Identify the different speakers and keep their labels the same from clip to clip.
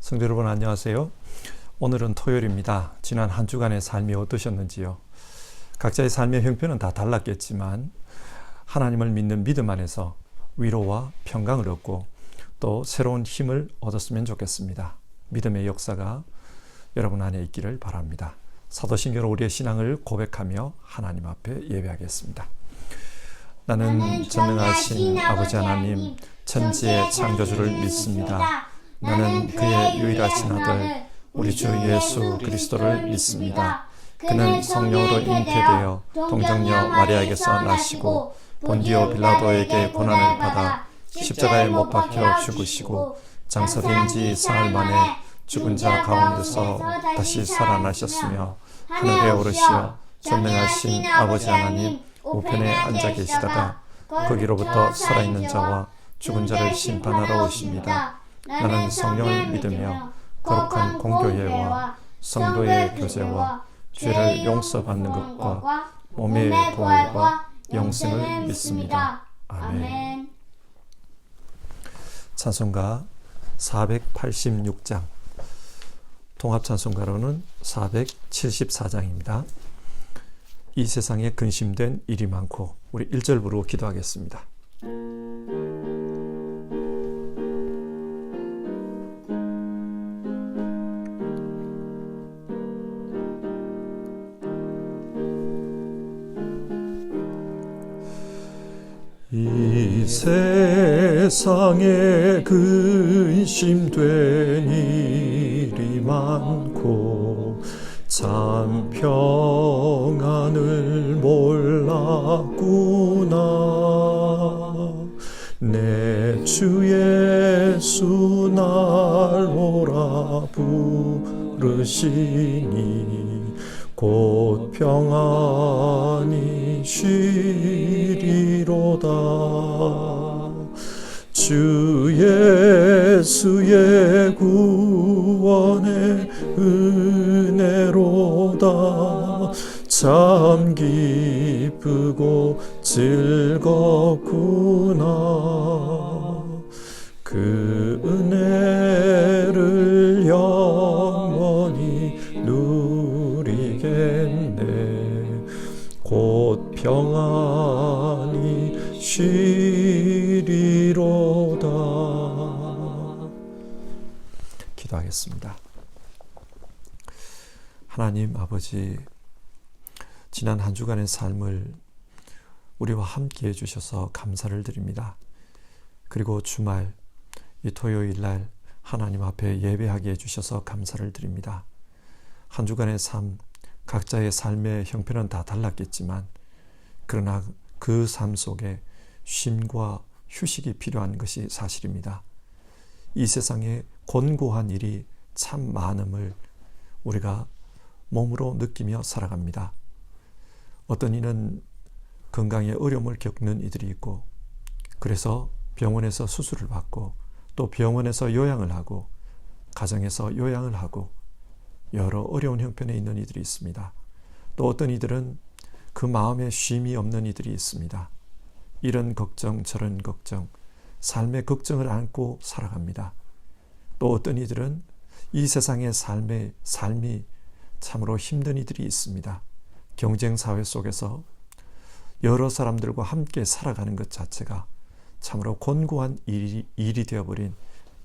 Speaker 1: 성도 여러분 안녕하세요. 오늘은 토요일입니다. 지난 한 주간의 삶이 어떠셨는지요? 각자의 삶의 형편은 다 달랐겠지만 하나님을 믿는 믿음 안에서 위로와 평강을 얻고 또 새로운 힘을 얻었으면 좋겠습니다. 믿음의 역사가 여러분 안에 있기를 바랍니다. 사도신경으로 우리의 신앙을 고백하며 하나님 앞에 예배하겠습니다. 나는 전능하신 아버지 하나님 천지의 창조주를 믿습니다. 나는 그의 유일하신 아들 우리 주 예수 그리스도를 믿습니다. 그는 성령으로 잉태되어 동정녀 마리아에게서 나시고 본디오 빌라도에게 고난을 받아 십자가에 못 박혀 죽으시고 장사된 지 사흘 만에 죽은 자 가운데서 다시 살아나셨으며 하늘에 오르시어 전능하신 아버지 하나님 우편에 앉아 계시다가 거기로부터 살아있는 자와 죽은 자를 심판하러 오십니다. 나는 성령을 믿으며 거룩한 공교회와 성도의 교제와 죄를 용서받는 것과 몸의 부활과 영생을 믿습니다. 아멘. 찬송가 486장, 통합찬송가로는 474장입니다. 이 세상에 근심된 일이 많고 우리 1절부로 기도하겠습니다. 이 세상에 근심된 일이 많고 참 평안을 몰랐구나. 내 주 예수 날 오라 부르시니 곧 평안히 쉬리로다. 주 예수의 구원의 은혜로다. 참 기쁘고 즐겁구나. 그 은혜를 영원히 누리겠네. 곧 평안히 쉬리로다. 기도하겠습니다. 하나님 아버지, 지난 한 주간의 삶을 우리와 함께 해주셔서 감사를 드립니다. 그리고 주말 이 토요일 날 하나님 앞에 예배하게 해주셔서 감사를 드립니다. 한 주간의 삶, 각자의 삶의 형편은 다 달랐겠지만 그러나 그 삶 속에 쉼과 휴식이 필요한 것이 사실입니다. 이 세상에 곤고한 일이 참 많음을 우리가 몸으로 느끼며 살아갑니다. 어떤 이는 건강에 어려움을 겪는 이들이 있고 그래서 병원에서 수술을 받고 또 병원에서 요양을 하고 가정에서 요양을 하고 여러 어려운 형편에 있는 이들이 있습니다. 또 어떤 이들은 그 마음에 쉼이 없는 이들이 있습니다. 이런 걱정 저런 걱정, 삶의 걱정을 안고 살아갑니다. 또 어떤 이들은 이 세상의 삶이 참으로 힘든 이들이 있습니다. 경쟁사회 속에서 여러 사람들과 함께 살아가는 것 자체가 참으로 곤고한 일이 되어버린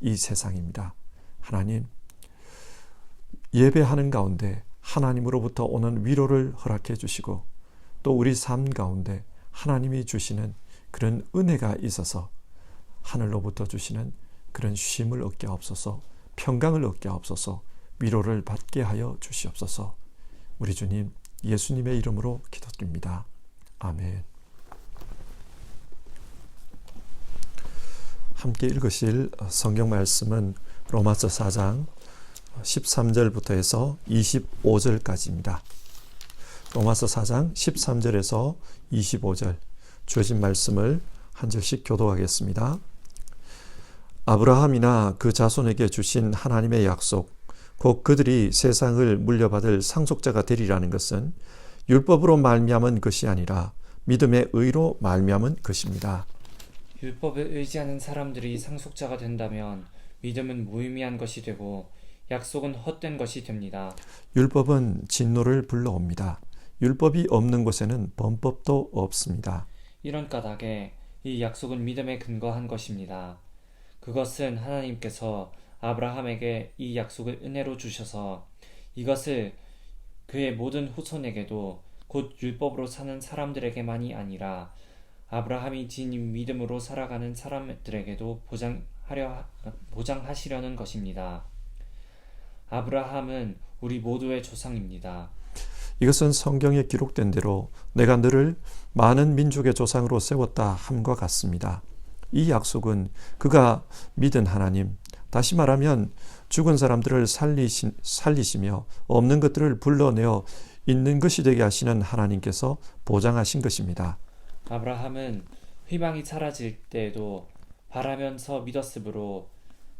Speaker 1: 이 세상입니다. 하나님, 예배하는 가운데 하나님으로부터 오는 위로를 허락해 주시고 또 우리 삶 가운데 하나님이 주시는 그런 은혜가 있어서 하늘로부터 주시는 그런 쉼을 얻게 하옵소서, 평강을 얻게 하옵소서, 위로를 받게 하여 주시옵소서. 우리 주님 예수님의 이름으로 기도드립니다. 아멘. 함께 읽으실 성경 말씀은 로마서 4장 13절부터 해서 25절까지입니다. 로마서 4장 13절에서 25절 주어진 말씀을 한 절씩 교독하겠습니다. 아브라함이나 그 자손에게 주신 하나님의 약속, 곧 그들이 세상을 물려받을 상속자가 되리라는 것은 율법으로 말미암은 것이 아니라 믿음의 의로 말미암은 것입니다.
Speaker 2: 율법에 의지하는 사람들이 상속자가 된다면 믿음은 무의미한 것이 되고 약속은 헛된 것이 됩니다.
Speaker 1: 율법은 진노를 불러옵니다. 율법이 없는 곳에는 범법도 없습니다.
Speaker 2: 이런 까닭에 이 약속은 믿음에 근거한 것입니다. 그것은 하나님께서 아브라함에게 이 약속을 은혜로 주셔서 이것을 그의 모든 후손에게도 곧 율법으로 사는 사람들에게만이 아니라 아브라함이 지닌 믿음으로 살아가는 사람들에게도 보장하시려는 것입니다. 아브라함은 우리 모두의 조상입니다.
Speaker 1: 이것은 성경에 기록된 대로 내가 너를 많은 민족의 조상으로 세웠다 함과 같습니다. 이 약속은 그가 믿은 하나님, 다시 말하면 죽은 사람들을 살리시며 없는 것들을 불러내어 있는 것이 되게 하시는 하나님께서 보장하신 것입니다.
Speaker 2: 아브라함은 희망이 사라질 때에도 바라면서 믿었으므로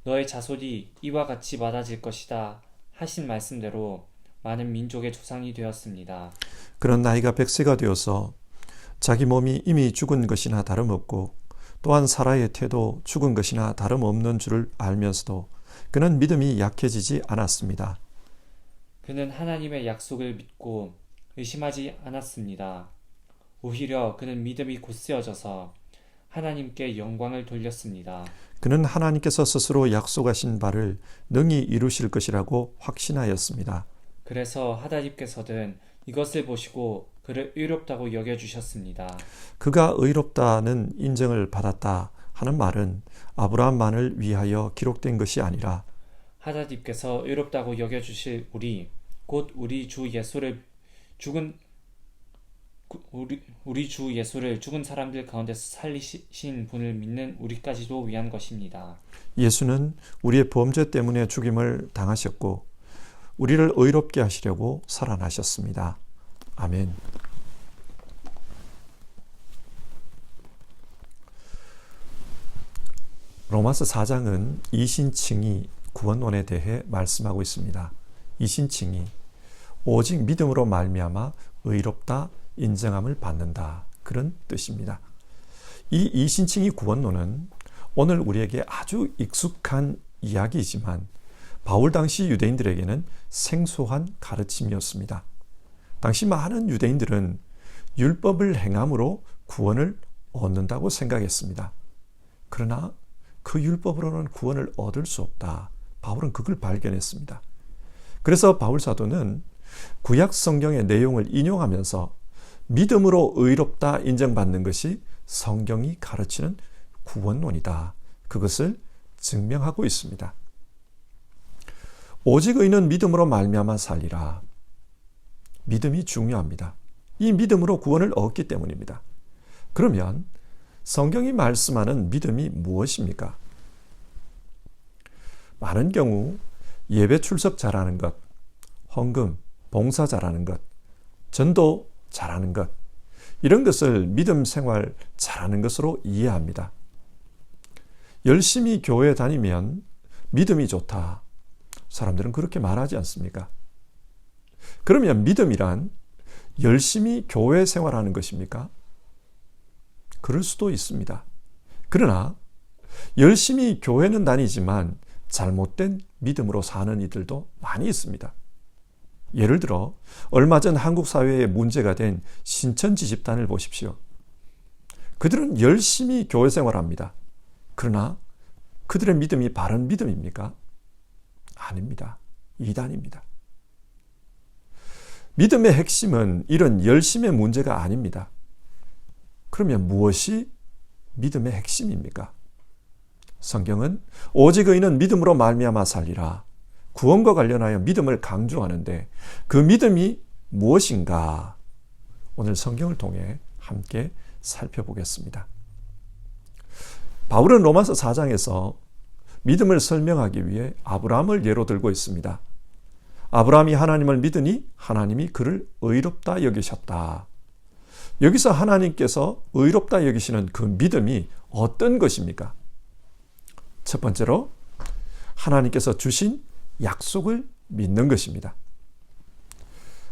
Speaker 2: 너의 자손이 이와 같이 많아질 것이다 하신 말씀대로 많은 민족의 조상이 되었습니다.
Speaker 1: 그런 나이가 100세가 되어서 자기 몸이 이미 죽은 것이나 다름없고 또한 사라의 태도 죽은 것이나 다름없는 줄을 알면서도 그는 믿음이 약해지지 않았습니다.
Speaker 2: 그는 하나님의 약속을 믿고 의심하지 않았습니다. 오히려 그는 믿음이 곧세어져서 하나님께 영광을 돌렸습니다.
Speaker 1: 그는 하나님께서 스스로 약속하신 바를 능히 이루실 것이라고 확신하였습니다.
Speaker 2: 그래서 하나님께서는 이것을 보시고 그를 의롭다고 여겨주셨습니다.
Speaker 1: 그가 의롭다는 인정을 받았다 하는 말은 아브라함만을 위하여 기록된 것이 아니라
Speaker 2: 하나님께서 의롭다고 여겨주실 곧 우리 주 예수를 죽은 사람들 가운데서 살리신 분을 믿는 우리까지도 위한 것입니다.
Speaker 1: 예수는 우리의 범죄 때문에 죽임을 당하셨고 우리를 의롭게 하시려고 살아나셨습니다. 아멘. 로마서 4장은 이신칭의 구원론에 대해 말씀하고 있습니다. 이신칭의 오직 믿음으로 말미암아 의롭다 인정함을 받는다, 그런 뜻입니다. 이 이신칭의 구원론은 오늘 우리에게 아주 익숙한 이야기이지만 바울 당시 유대인들에게는 생소한 가르침이었습니다. 당시 많은 유대인들은 율법을 행함으로 구원을 얻는다고 생각했습니다. 그러나 그 율법으로는 구원을 얻을 수 없다. 바울은 그걸 발견했습니다. 그래서 바울 사도는 구약 성경의 내용을 인용하면서 믿음으로 의롭다 인정받는 것이 성경이 가르치는 구원론이다, 그것을 증명하고 있습니다. 오직 의는 믿음으로 말미암아 살리라. 믿음이 중요합니다. 이 믿음으로 구원을 얻기 때문입니다. 그러면 성경이 말씀하는 믿음이 무엇입니까? 많은 경우 예배 출석 잘하는 것, 헌금, 봉사 잘하는 것, 전도 잘하는 것, 이런 것을 믿음 생활 잘하는 것으로 이해합니다. 열심히 교회 다니면 믿음이 좋다, 사람들은 그렇게 말하지 않습니까? 그러면 믿음이란 열심히 교회 생활하는 것입니까? 그럴 수도 있습니다. 그러나 열심히 교회는 다니지만 잘못된 믿음으로 사는 이들도 많이 있습니다. 예를 들어 얼마 전 한국 사회에 문제가 된 신천지 집단을 보십시오. 그들은 열심히 교회 생활합니다. 그러나 그들의 믿음이 바른 믿음입니까? 아닙니다. 이단입니다. 믿음의 핵심은 이런 열심의 문제가 아닙니다. 그러면 무엇이 믿음의 핵심입니까? 성경은 오직 의인은 믿음으로 말미암아 살리라, 구원과 관련하여 믿음을 강조하는데 그 믿음이 무엇인가? 오늘 성경을 통해 함께 살펴보겠습니다. 바울은 로마서 4장에서 믿음을 설명하기 위해 아브라함을 예로 들고 있습니다. 아브라함이 하나님을 믿으니 하나님이 그를 의롭다 여기셨다. 여기서 하나님께서 의롭다 여기시는 그 믿음이 어떤 것입니까? 첫 번째로 하나님께서 주신 약속을 믿는 것입니다.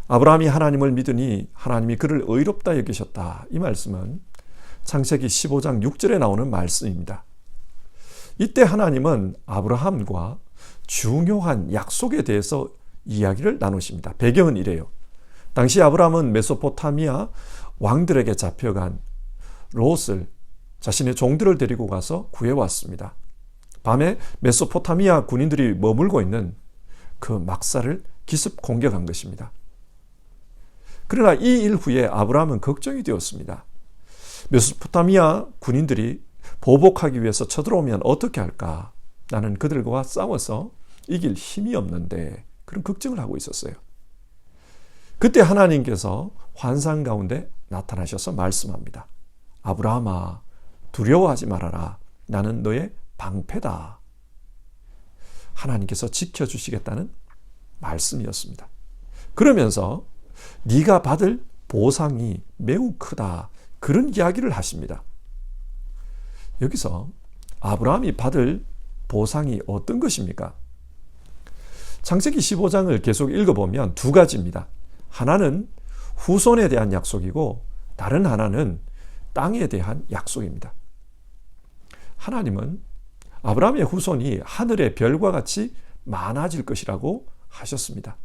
Speaker 1: 아브라함이 하나님을 믿으니 하나님이 그를 의롭다 여기셨다. 이 말씀은 창세기 15장 6절에 나오는 말씀입니다. 이때 하나님은 아브라함과 중요한 약속에 대해서 이야기를 나누십니다. 배경은 이래요. 당시 아브라함은 메소포타미아 왕들에게 잡혀간 롯을 자신의 종들을 데리고 가서 구해왔습니다. 밤에 메소포타미아 군인들이 머물고 있는 그 막사를 기습 공격한 것입니다. 그러나 이 일 후에 아브라함은 걱정이 되었습니다. 메소포타미아 군인들이 보복하기 위해서 쳐들어오면 어떻게 할까? 나는 그들과 싸워서 이길 힘이 없는데, 그런 걱정을 하고 있었어요. 그때 하나님께서 환상 가운데 나타나셔서 말씀합니다. 아브라함아, 두려워하지 말아라. 나는 너의 방패다. 하나님께서 지켜주시겠다는 말씀이었습니다. 그러면서 네가 받을 보상이 매우 크다, 그런 이야기를 하십니다. 여기서 아브라함이 받을 보상이 어떤 것입니까? 창세기 15장을 계속 읽어보면 두 가지입니다. 하나는 후손에 대한 약속이고 다른 하나는 땅에 대한 약속입니다. 하나님은 아브라함의 후손이 하늘의 별과 같이 많아질 것이라고 하셨습니다.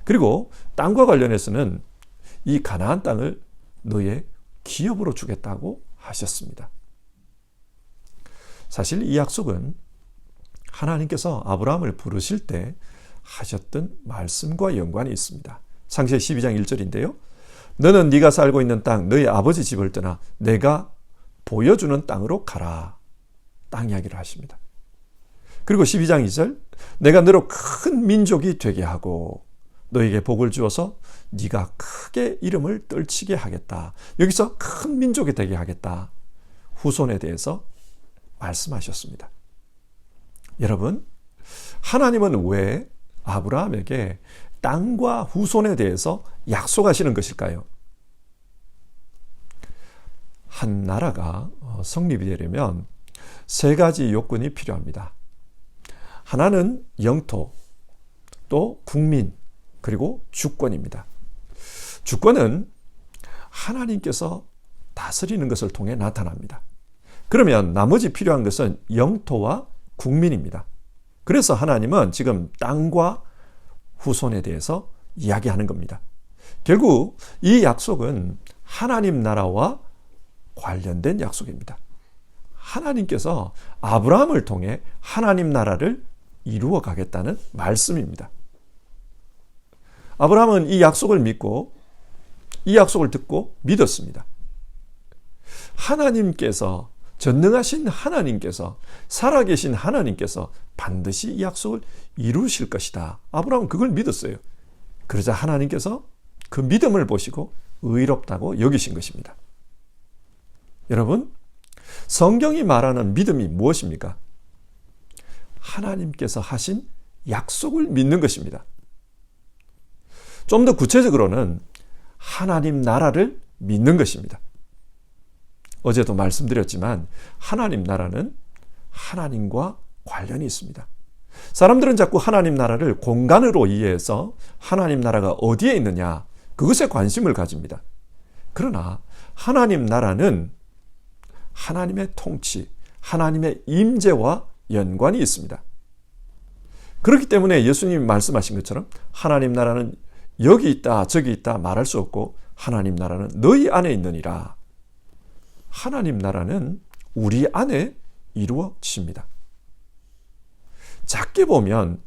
Speaker 1: 그리고 땅과 관련해서는 이 가나안 땅을 너의 기업으로 주겠다고 하셨습니다. 사실 이 약속은 하나님께서 아브라함을 부르실 때 하셨던 말씀과 연관이 있습니다. 창세기 12장 1절인데요. 너는 네가 살고 있는 땅, 너의 아버지 집을 떠나 내가 보여주는 땅으로 가라. 땅 이야기를 하십니다. 그리고 12장 2절, 내가 너로 큰 민족이 되게 하고 너에게 복을 주어서 네가 크게 이름을 떨치게 하겠다. 여기서 큰 민족이 되게 하겠다. 후손에 대해서 말씀하셨습니다. 여러분, 하나님은 왜 아브라함에게 땅과 후손에 대해서 약속하시는 것일까요? 한 나라가 성립이 되려면 세 가지 요건이 필요합니다. 하나는 영토, 또 국민, 그리고 주권입니다. 주권은 하나님께서 다스리는 것을 통해 나타납니다. 그러면 나머지 필요한 것은 영토와 국민입니다. 그래서 하나님은 지금 땅과 후손에 대해서 이야기하는 겁니다. 결국 이 약속은 하나님 나라와 관련된 약속입니다. 하나님께서 아브라함을 통해 하나님 나라를 이루어 가겠다는 말씀입니다. 아브라함은 이 약속을 믿고 이 약속을 듣고 믿었습니다. 하나님께서, 전능하신 하나님께서, 살아계신 하나님께서 반드시 이 약속을 이루실 것이다. 아브라함은 그걸 믿었어요. 그러자 하나님께서 그 믿음을 보시고 의롭다고 여기신 것입니다. 여러분, 성경이 말하는 믿음이 무엇입니까? 하나님께서 하신 약속을 믿는 것입니다. 좀 더 구체적으로는 하나님 나라를 믿는 것입니다. 어제도 말씀드렸지만 하나님 나라는 하나님과 관련이 있습니다. 사람들은 자꾸 하나님 나라를 공간으로 이해해서 하나님 나라가 어디에 있느냐, 그것에 관심을 가집니다. 그러나 하나님 나라는 하나님의 통치, 하나님의 임재와 연관이 있습니다. 그렇기 때문에 예수님이 말씀하신 것처럼 하나님 나라는 여기 있다 저기 있다 말할 수 없고 하나님 나라는 너희 안에 있느니라. 하나님 나라는 우리 안에 이루어집니다. 작게 보면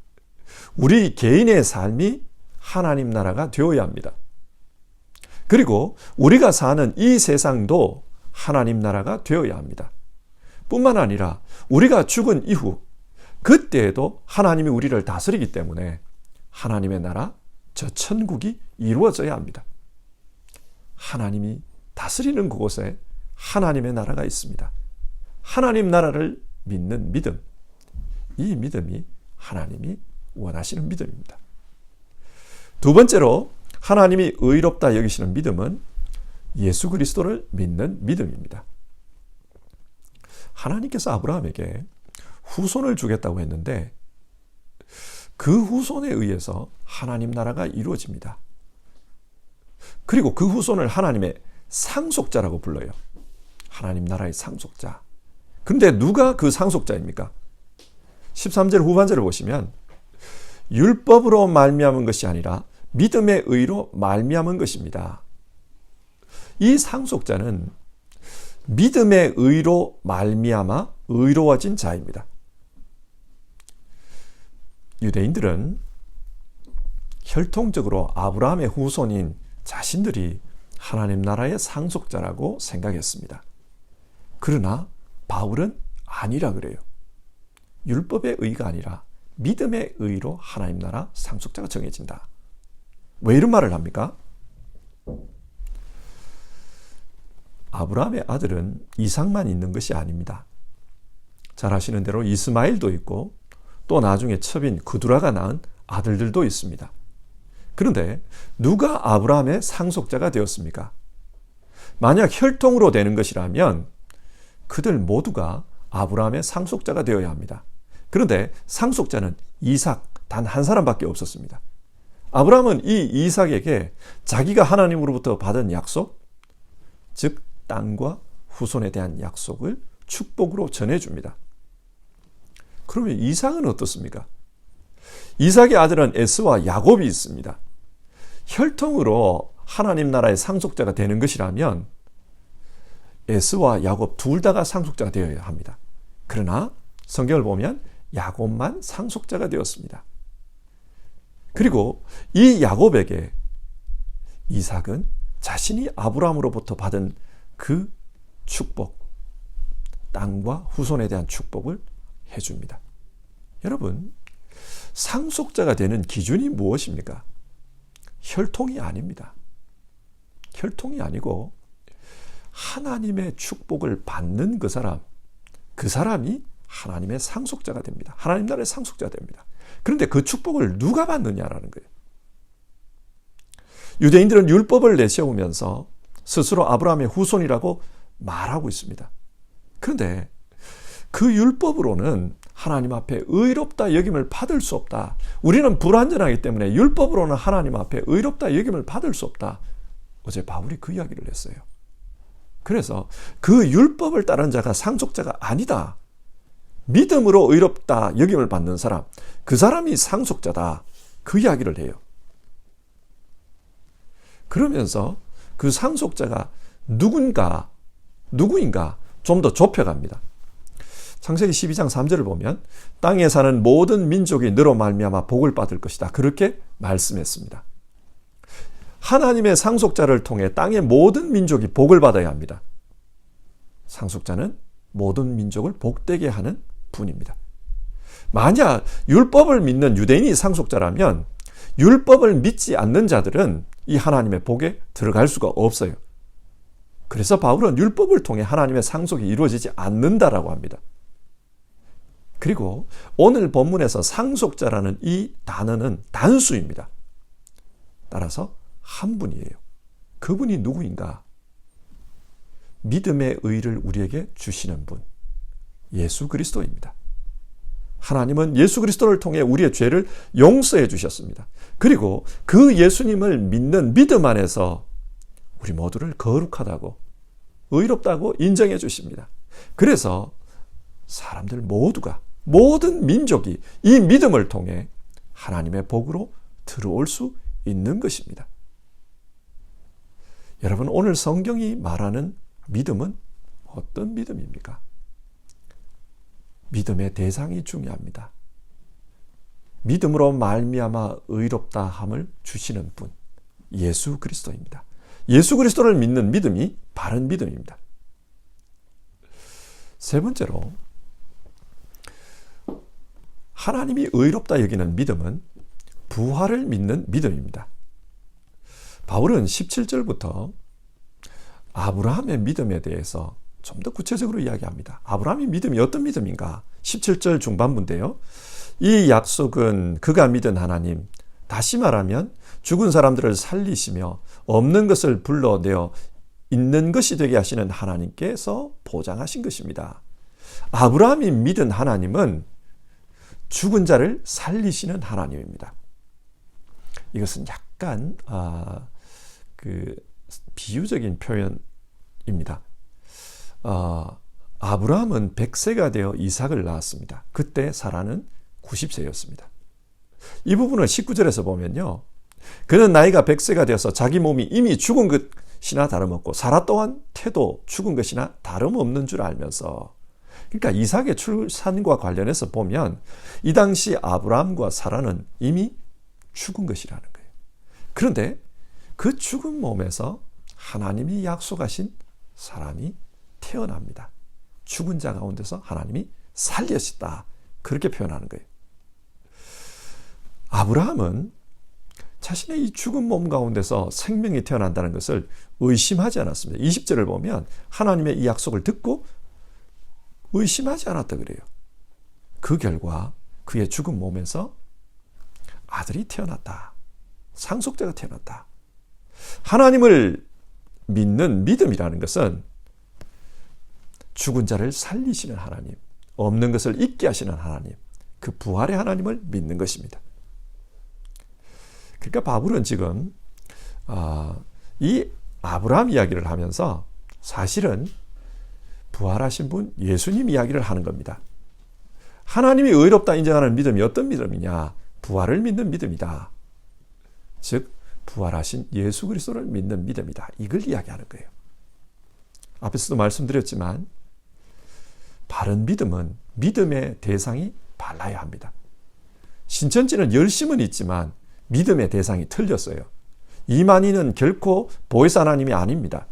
Speaker 1: 우리 개인의 삶이 하나님 나라가 되어야 합니다. 그리고 우리가 사는 이 세상도 하나님 나라가 되어야 합니다. 뿐만 아니라 우리가 죽은 이후 그때에도 하나님이 우리를 다스리기 때문에 하나님의 나라, 저 천국이 이루어져야 합니다. 하나님이 다스리는 그곳에 하나님의 나라가 있습니다. 하나님 나라를 믿는 믿음, 이 믿음이 하나님이 원하시는 믿음입니다. 두 번째로 하나님이 의롭다 여기시는 믿음은 예수 그리스도를 믿는 믿음입니다. 하나님께서 아브라함에게 후손을 주겠다고 했는데 그 후손에 의해서 하나님 나라가 이루어집니다. 그리고 그 후손을 하나님의 상속자라고 불러요. 하나님 나라의 상속자. 그런데 누가 그 상속자입니까? 13절 후반절을 보시면 율법으로 말미암은 것이 아니라 믿음의 의로 말미암은 것입니다. 이 상속자는 믿음의 의로 말미암아 의로워진 자입니다. 유대인들은 혈통적으로 아브라함의 후손인 자신들이 하나님 나라의 상속자라고 생각했습니다. 그러나 바울은 아니라 그래요. 율법의 의가 아니라 믿음의 의로 하나님 나라 상속자가 정해진다. 왜 이런 말을 합니까? 아브라함의 아들은 이삭만 있는 것이 아닙니다. 잘 아시는 대로 이스마엘도 있고 또 나중에 첩인 그두라가 낳은 아들들도 있습니다. 그런데 누가 아브라함의 상속자가 되었습니까? 만약 혈통으로 되는 것이라면 그들 모두가 아브라함의 상속자가 되어야 합니다. 그런데 상속자는 이삭 단 한 사람밖에 없었습니다. 아브라함은 이 이삭에게 자기가 하나님으로부터 받은 약속, 즉 땅과 후손에 대한 약속을 축복으로 전해줍니다. 그러면 이삭은 어떻습니까? 이삭의 아들은 에스와 야곱이 있습니다. 혈통으로 하나님 나라의 상속자가 되는 것이라면 에스와 야곱 둘 다가 상속자가 되어야 합니다. 그러나 성경을 보면 야곱만 상속자가 되었습니다. 그리고 이 야곱에게 이삭은 자신이 아브라함으로부터 받은 그 축복, 땅과 후손에 대한 축복을 해줍니다. 여러분, 상속자가 되는 기준이 무엇입니까? 혈통이 아닙니다. 혈통이 아니고 하나님의 축복을 받는 그 사람이 하나님의 상속자가 됩니다. 하나님 나라의 상속자가 됩니다. 그런데 그 축복을 누가 받느냐라는 거예요. 유대인들은 율법을 내세우면서 스스로 아브라함의 후손이라고 말하고 있습니다. 그런데 그 율법으로는 하나님 앞에 의롭다 여김을 받을 수 없다. 우리는 불완전하기 때문에 율법으로는 하나님 앞에 의롭다 여김을 받을 수 없다. 어제 바울이 그 이야기를 했어요. 그래서 그 율법을 따른 자가 상속자가 아니다. 믿음으로 의롭다 여김을 받는 사람, 그 사람이 상속자다. 그 이야기를 해요. 그러면서 그 상속자가 누구인가 좀 더 좁혀갑니다. 창세기 12장 3절을 보면 땅에 사는 모든 민족이 너로 말미암아 복을 받을 것이다. 그렇게 말씀했습니다. 하나님의 상속자를 통해 땅의 모든 민족이 복을 받아야 합니다. 상속자는 모든 민족을 복되게 하는 분입니다. 만약 율법을 믿는 유대인이 상속자라면 율법을 믿지 않는 자들은 이 하나님의 복에 들어갈 수가 없어요. 그래서 바울은 율법을 통해 하나님의 상속이 이루어지지 않는다라고 합니다. 그리고 오늘 본문에서 상속자라는 이 단어는 단수입니다. 따라서 한 분이에요. 그분이 누구인가? 믿음의 의를 우리에게 주시는 분, 예수 그리스도입니다. 하나님은 예수 그리스도를 통해 우리의 죄를 용서해 주셨습니다. 그리고 그 예수님을 믿는 믿음 안에서 우리 모두를 거룩하다고, 의롭다고 인정해 주십니다. 그래서 사람들 모두가, 모든 민족이 이 믿음을 통해 하나님의 복으로 들어올 수 있는 것입니다. 여러분, 오늘 성경이 말하는 믿음은 어떤 믿음입니까? 믿음의 대상이 중요합니다. 믿음으로 말미암아 의롭다 함을 주시는 분, 예수 그리스도입니다. 예수 그리스도를 믿는 믿음이 바른 믿음입니다. 세 번째로, 하나님이 의롭다 여기는 믿음은 부활을 믿는 믿음입니다. 바울은 17절부터 아브라함의 믿음에 대해서 좀 더 구체적으로 이야기합니다. 아브라함의 믿음이 어떤 믿음인가? 17절 중반부인데요. 이 약속은 그가 믿은 하나님, 다시 말하면 죽은 사람들을 살리시며 없는 것을 불러내어 있는 것이 되게 하시는 하나님께서 보장하신 것입니다. 아브라함이 믿은 하나님은 죽은 자를 살리시는 하나님입니다. 이것은 약간 비유적인 표현입니다. 아브라함은 100세가 되어 이삭을 낳았습니다. 그때 사라는 90세였습니다. 이 부분을 19절에서 보면요. 그는 나이가 100세가 되어서 자기 몸이 이미 죽은 것이나 다름없고 사라 또한 태도 죽은 것이나 다름없는 줄 알면서, 그러니까 이삭의 출산과 관련해서 보면 이 당시 아브라함과 사라는 이미 죽은 것이라는 거예요. 그런데 그 죽은 몸에서 하나님이 약속하신 사람이 태어납니다. 죽은 자 가운데서 하나님이 살리셨다. 그렇게 표현하는 거예요. 아브라함은 자신의 이 죽은 몸 가운데서 생명이 태어난다는 것을 의심하지 않았습니다. 20절을 보면 하나님의 이 약속을 듣고 의심하지 않았다 그래요. 그 결과 그의 죽은 몸에서 아들이 태어났다. 상속자가 태어났다. 하나님을 믿는 믿음이라는 것은 죽은 자를 살리시는 하나님, 없는 것을 있게 하시는 하나님, 그 부활의 하나님을 믿는 것입니다. 그러니까 바울은 지금 이 아브라함 이야기를 하면서 사실은 부활하신 분 예수님 이야기를 하는 겁니다. 하나님이 의롭다 인정하는 믿음이 어떤 믿음이냐? 부활을 믿는 믿음이다. 즉 부활하신 예수 그리스도를 믿는 믿음이다. 이걸 이야기하는 거예요. 앞에서도 말씀드렸지만 바른 믿음은 믿음의 대상이 발라야 합니다. 신천지는 열심은 있지만 믿음의 대상이 틀렸어요. 이만희는 결코 보혜사 하나님이 아닙니다.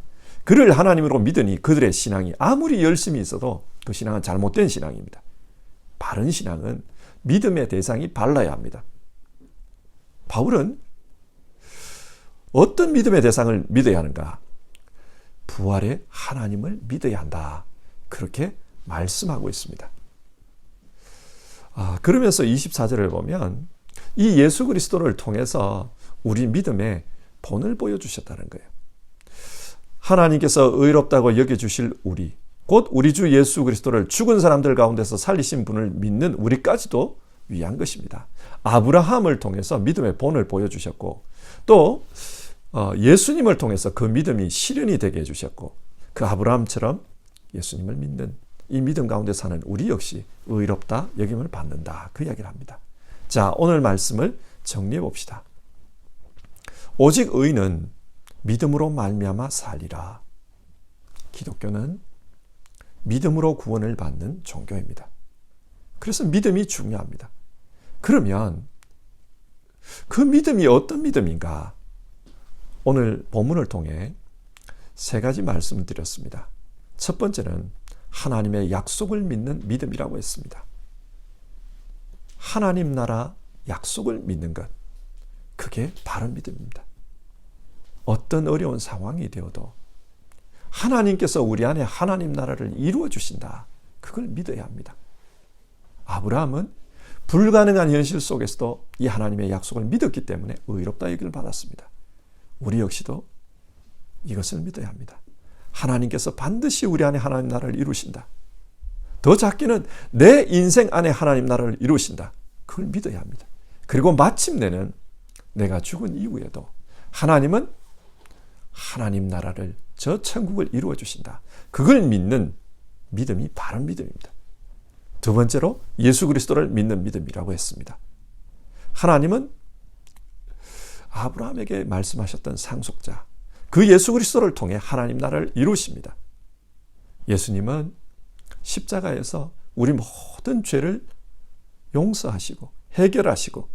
Speaker 1: 그를 하나님으로 믿으니 그들의 신앙이 아무리 열심히 있어도 그 신앙은 잘못된 신앙입니다. 바른 신앙은 믿음의 대상이 발라야 합니다. 바울은 어떤 믿음의 대상을 믿어야 하는가? 부활의 하나님을 믿어야 한다. 그렇게 말씀하고 있습니다. 그러면서 24절을 보면 이 예수 그리스도를 통해서 우리 믿음의 본을 보여주셨다는 거예요. 하나님께서 의롭다고 여겨주실 우리, 곧 우리 주 예수 그리스도를 죽은 사람들 가운데서 살리신 분을 믿는 우리까지도 위한 것입니다. 아브라함을 통해서 믿음의 본을 보여주셨고 또 예수님을 통해서 그 믿음이 실현이 되게 해주셨고 그 아브라함처럼 예수님을 믿는 이 믿음 가운데 사는 우리 역시 의롭다 여김을 받는다. 그 이야기를 합니다. 자, 오늘 말씀을 정리해 봅시다. 오직 의는 믿음으로 말미암아 살리라. 기독교는 믿음으로 구원을 받는 종교입니다. 그래서 믿음이 중요합니다. 그러면 그 믿음이 어떤 믿음인가? 오늘 본문을 통해 세 가지 말씀을 드렸습니다. 첫 번째는 하나님의 약속을 믿는 믿음이라고 했습니다. 하나님 나라 약속을 믿는 것, 그게 바른 믿음입니다. 어떤 어려운 상황이 되어도 하나님께서 우리 안에 하나님 나라를 이루어 주신다. 그걸 믿어야 합니다. 아브라함은 불가능한 현실 속에서도 이 하나님의 약속을 믿었기 때문에 의롭다 여김을 받았습니다. 우리 역시도 이것을 믿어야 합니다. 하나님께서 반드시 우리 안에 하나님 나라를 이루신다. 더 작게는 내 인생 안에 하나님 나라를 이루신다. 그걸 믿어야 합니다. 그리고 마침내는 내가 죽은 이후에도 하나님은 하나님 나라를, 저 천국을 이루어 주신다. 그걸 믿는 믿음이 바른 믿음입니다. 두 번째로 예수 그리스도를 믿는 믿음이라고 했습니다. 하나님은 아브라함에게 말씀하셨던 상속자, 그 예수 그리스도를 통해 하나님 나라를 이루십니다. 예수님은 십자가에서 우리 모든 죄를 용서하시고 해결하시고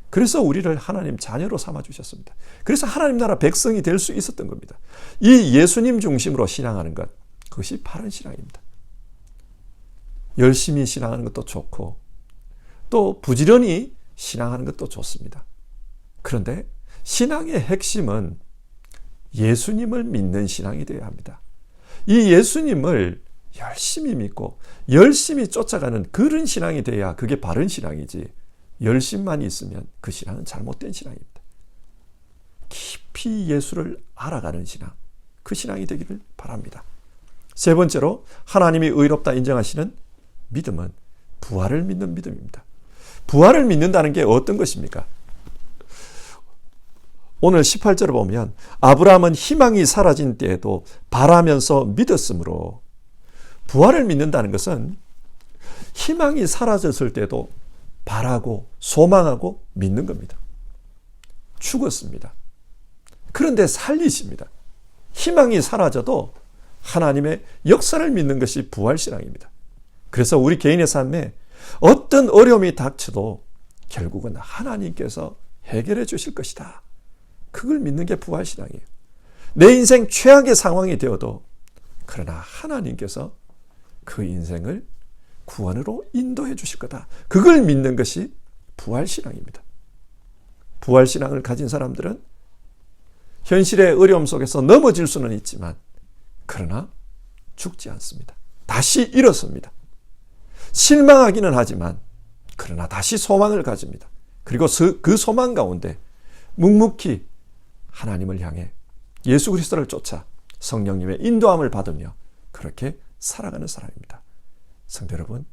Speaker 1: 그래서 우리를 하나님 자녀로 삼아주셨습니다. 그래서 하나님 나라 백성이 될 수 있었던 겁니다. 이 예수님 중심으로 신앙하는 것, 그것이 바른 신앙입니다. 열심히 신앙하는 것도 좋고 또 부지런히 신앙하는 것도 좋습니다. 그런데 신앙의 핵심은 예수님을 믿는 신앙이 되어야 합니다. 이 예수님을 열심히 믿고 열심히 쫓아가는 그런 신앙이 돼야 그게 바른 신앙이지, 열심만 있으면 그 신앙은 잘못된 신앙입니다. 깊이 예수를 알아가는 신앙, 그 신앙이 되기를 바랍니다. 세 번째로 하나님이 의롭다 인정하시는 믿음은 부활을 믿는 믿음입니다. 부활을 믿는다는 게 어떤 것입니까? 오늘 18절을 보면 아브라함은 희망이 사라진 때에도 바라면서 믿었으므로 부활을 믿는다는 것은 희망이 사라졌을 때도 바라고 소망하고 믿는 겁니다. 죽었습니다. 그런데 살리십니다. 희망이 사라져도 하나님의 역사를 믿는 것이 부활신앙입니다. 그래서 우리 개인의 삶에 어떤 어려움이 닥쳐도 결국은 하나님께서 해결해 주실 것이다. 그걸 믿는 게 부활신앙이에요. 내 인생 최악의 상황이 되어도 그러나 하나님께서 그 인생을 구원으로 인도해 주실 거다. 그걸 믿는 것이 부활신앙입니다. 부활신앙을 가진 사람들은 현실의 어려움 속에서 넘어질 수는 있지만 그러나 죽지 않습니다. 다시 일어섭니다. 실망하기는 하지만 그러나 다시 소망을 가집니다. 그리고 그 소망 가운데 묵묵히 하나님을 향해 예수 그리스도를 쫓아 성령님의 인도함을 받으며 그렇게 살아가는 사람입니다. 성도 여러분,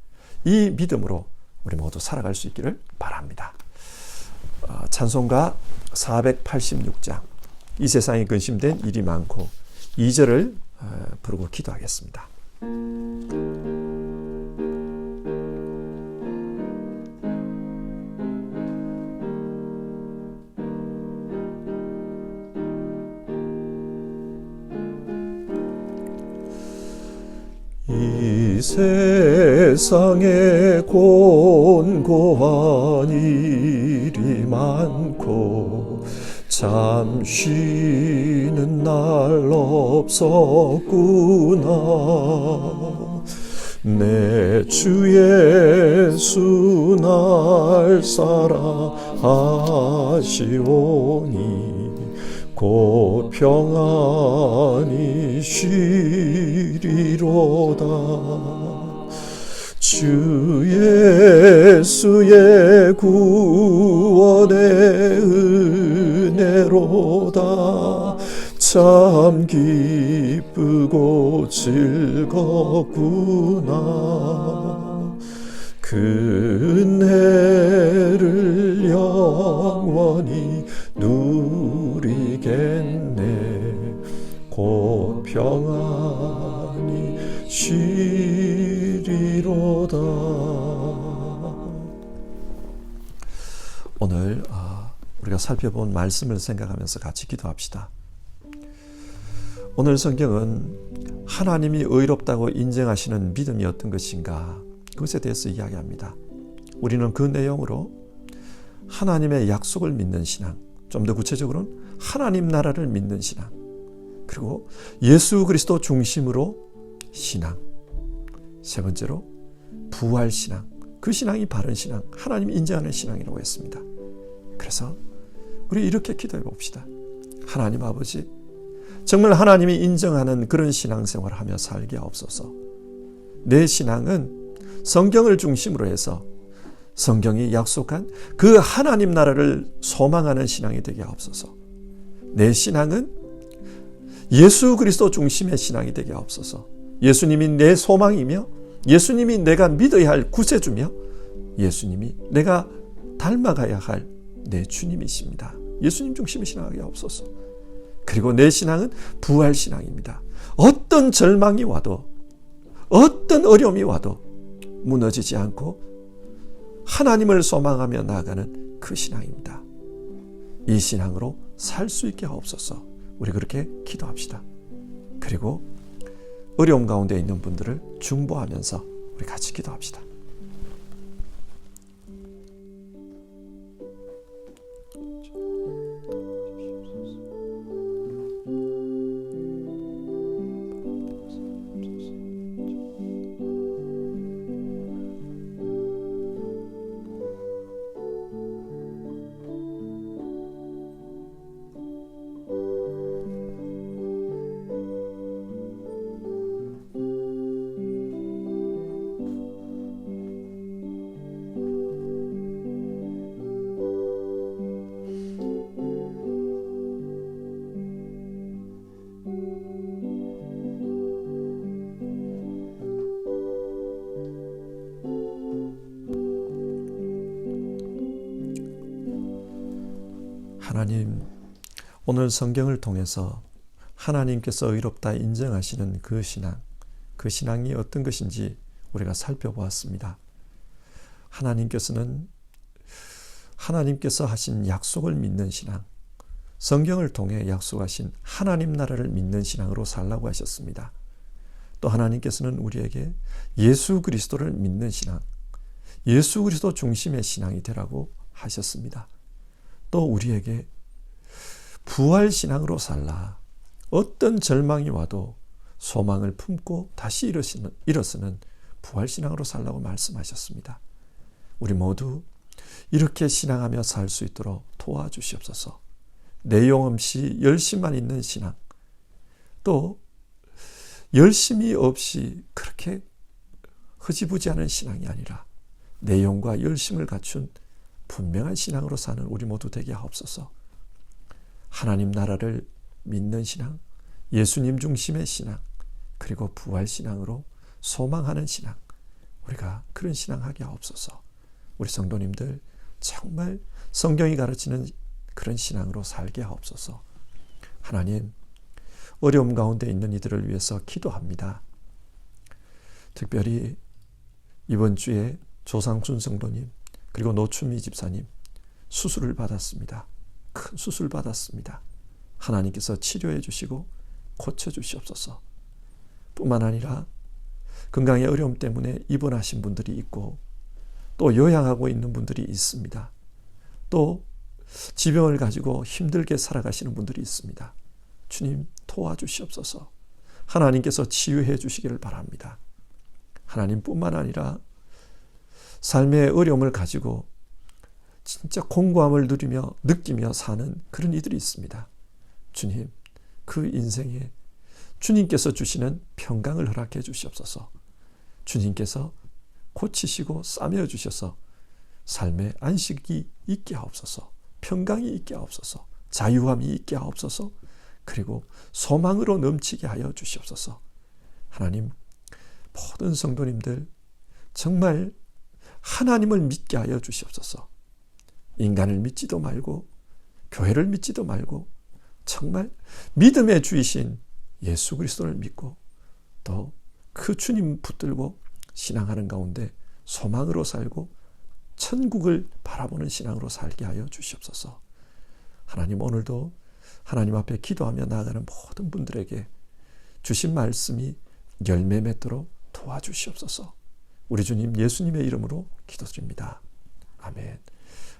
Speaker 1: 이 믿음으로 우리 모두 살아갈 수 있기를 바랍니다. 찬송가 486장 이 세상에 근심된 일이 많고 2절을 부르고 기도하겠습니다. 이 세상에 곤고한 일이 많고 잠 쉬는 날 없었구나. 내 주 예수 날 사랑하시오니 곧 평안히 쉬리로다. 주 예수의 구원의 은혜로다. 참 기쁘고 즐겁구나. 그 은혜를 영원히 누리겠네. 곧 평안히 쉬리로다. 오늘 우리가 살펴본 말씀을 생각하면서 같이 기도합시다. 오늘 성경은 하나님이 의롭다고 인정하시는 믿음이 어떤 것인가 그것에 대해서 이야기합니다. 우리는 그 내용으로 하나님의 약속을 믿는 신앙, 좀 더 구체적으로는 하나님 나라를 믿는 신앙, 그리고 예수 그리스도 중심으로 신앙, 세 번째로 부활 신앙, 그 신앙이 바른 신앙, 하나님 인정하는 신앙이라고 했습니다. 그래서 우리 이렇게 기도해 봅시다. 하나님 아버지, 정말 하나님이 인정하는 그런 신앙생활을 하며 살게 하옵소서. 내 신앙은 성경을 중심으로 해서 성경이 약속한 그 하나님 나라를 소망하는 신앙이 되게 하옵소서. 내 신앙은 예수 그리스도 중심의 신앙이 되게 하옵소서. 예수님이 내 소망이며 예수님이 내가 믿어야 할 구세주며 예수님이 내가 닮아가야 할 내 주님이십니다. 예수님 중심의 신앙하게 하옵소서. 그리고 내 신앙은 부활 신앙입니다. 어떤 절망이 와도 어떤 어려움이 와도 무너지지 않고 하나님을 소망하며 나아가는 그 신앙입니다. 이 신앙으로 살 수 있게 하옵소서. 우리 그렇게 기도합시다. 그리고 어려움 가운데 있는 분들을 중보하면서 우리 같이 기도합시다. 하나님, 오늘 성경을 통해서 하나님께서 의롭다 인정하시는 그 신앙, 그 신앙이 어떤 것인지 우리가 살펴보았습니다. 하나님께서 하신 약속을 믿는 신앙, 성경을 통해 약속하신 하나님 나라를 믿는 신앙으로 살라고 하셨습니다. 또 하나님께서는 우리에게 예수 그리스도를 믿는 신앙, 예수 그리스도 중심의 신앙이 되라고 하셨습니다. 또 우리에게 부활 신앙으로 살라. 어떤 절망이 와도 소망을 품고 다시 일어서는 부활 신앙으로 살라고 말씀하셨습니다. 우리 모두 이렇게 신앙하며 살 수 있도록 도와주시옵소서. 내용 없이 열심만 있는 신앙, 또 열심이 없이 그렇게 흐지부지하는 신앙이 아니라 내용과 열심을 갖춘 분명한 신앙으로 사는 우리 모두 되게 하옵소서. 하나님 나라를 믿는 신앙, 예수님 중심의 신앙, 그리고 부활 신앙으로 소망하는 신앙, 우리가 그런 신앙하게 하옵소서. 우리 성도님들 정말 성경이 가르치는 그런 신앙으로 살게 하옵소서. 하나님, 어려움 가운데 있는 이들을 위해서 기도합니다. 특별히 이번 주에 조상순 성도님, 그리고 노춘미 집사님 수술을 받았습니다. 큰 수술 받았습니다. 하나님께서 치료해 주시고 고쳐 주시옵소서. 뿐만 아니라 건강의 어려움 때문에 입원하신 분들이 있고, 또 요양하고 있는 분들이 있습니다. 또 지병을 가지고 힘들게 살아가시는 분들이 있습니다. 주님 도와주시옵소서. 하나님께서 치유해 주시기를 바랍니다. 하나님뿐만 아니라 삶의 어려움을 가지고 진짜 공고함을 느끼며 사는 그런 이들이 있습니다. 주님, 그 인생에 주님께서 주시는 평강을 허락해 주시옵소서. 주님께서 고치시고 싸매어 주셔서 삶의 안식이 있게 하옵소서. 평강이 있게 하옵소서. 자유함이 있게 하옵소서. 그리고 소망으로 넘치게 하여 주시옵소서. 하나님, 모든 성도님들 정말 하나님을 믿게 하여 주시옵소서. 인간을 믿지도 말고 교회를 믿지도 말고 정말 믿음의 주이신 예수 그리스도를 믿고 또 그 주님 붙들고 신앙하는 가운데 소망으로 살고 천국을 바라보는 신앙으로 살게 하여 주시옵소서. 하나님, 오늘도 하나님 앞에 기도하며 나아가는 모든 분들에게 주신 말씀이 열매 맺도록 도와주시옵소서. 우리 주님 예수님의 이름으로 기도드립니다. 아멘.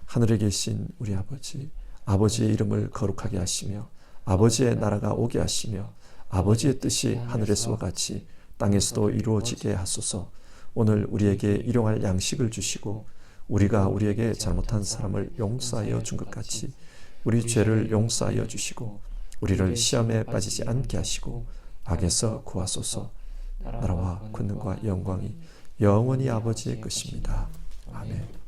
Speaker 1: 하늘에 계신 우리 아버지, 아버지의 이름을 거룩하게 하시며 아버지의 나라가 오게 하시며 아버지의 뜻이 하늘에서와 같이 땅에서도 이루어지게 하소서. 오늘 우리에게 일용할 양식을 주시고 우리가 우리에게 잘못한 사람을 용서하여 준 것 같이 우리 죄를 용서하여 주시고 우리를 시험에 빠지지 않게 하시고 악에서 구하소서. 나라와 권능과 영광이 영원히 아버지의 것입니다. 아멘.